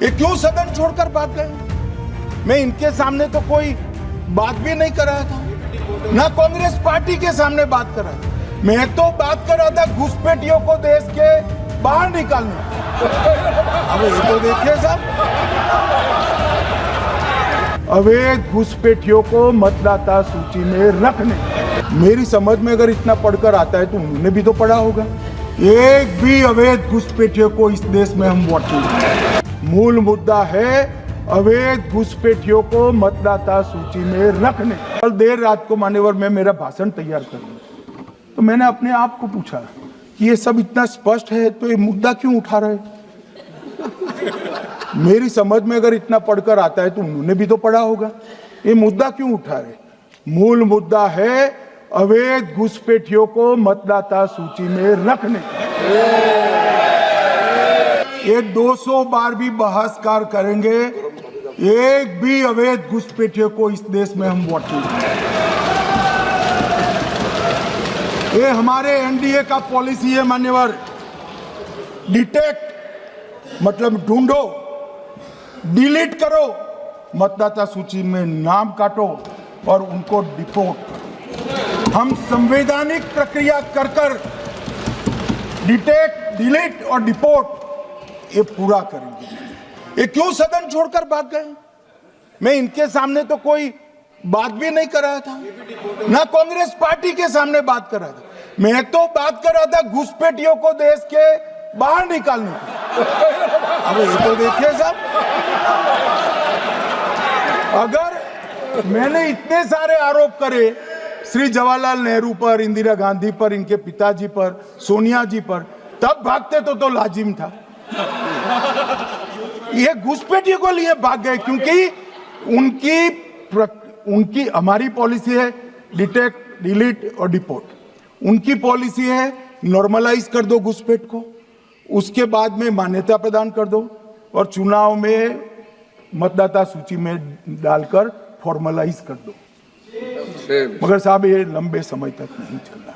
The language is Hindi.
ये क्यों सदन छोड़कर भाग गए? मैं इनके सामने तो कोई बात भी नहीं कर रहा था, ना कांग्रेस पार्टी के सामने बात कर रहा था। मैं तो बात कर रहा था घुसपैठियों को देश के बाहर निकालना। अब ये तो देखिए साहब, अवैध घुसपैठियों को मतदाता सूची में रखने। मेरी समझ में अगर इतना पढ़कर आता है तो उन्होंने भी तो पढ़ा होगा। एक भी अवैध घुसपैठियों को इस देश में हम वोट नहीं देंगे। मूल मुद्दा है अवैध घुसपैठियों को मतदाता सूची में रखने। कल देर रात को मान्यवर मैं मेरा भाषण तैयार कर लूं, तो मैंने अपने आप को पूछा कि ये सब इतना स्पष्ट है तो ये मुद्दा क्यों उठा रहे? मेरी समझ में अगर इतना पढ़कर आता है तो उन्होंने भी तो पढ़ा होगा। ये मुद्दा क्यों उठा रहे? मूल मुद्दा है अवैध घुसपैठियों को मतदाता सूची में रखने। ये 200 बार भी बहसकार करेंगे, एक भी अवैध घुसपैठियों को इस देश में हम वोट नहीं देंगे। ये हमारे एनडीए का पॉलिसी है मान्यवर। डिटेक्ट मतलब ढूंढो, डिलीट करो, मतदाता सूची में नाम काटो और उनको डिपोर्ट करो। हम संवैधानिक प्रक्रिया कर कर डिटेक्ट, डिलीट और डिपोर्ट ये पूरा करेंगे। ये क्यों सदन छोड़कर भाग गए? मैं इनके सामने तो कोई बात भी नहीं कर रहा था, ना कांग्रेस पार्टी के सामने बात कर रहा था। मैं तो बात कर रहा था घुसपैठियों को देश के बाहर निकालने की। अब ये तो देखिए साहब, अगर मैंने इतने सारे आरोप करे श्री जवाहरलाल नेहरू पर, इंदिरा गांधी पर, इनके पिताजी पर, सोनिया जी पर, तब भागते तो लाजिम था। ये घुसपैठियों को लिए भाग गए क्योंकि उनकी हमारी पॉलिसी है डिटेक्ट, डिलीट और डिपोर्ट। उनकी पॉलिसी है नॉर्मलाइज कर दो घुसपैठ को, उसके बाद में मान्यता प्रदान कर दो और चुनाव में मतदाता सूची में डालकर फॉर्मलाइज कर दो। मगर साहब ये लंबे समय तक नहीं चलना।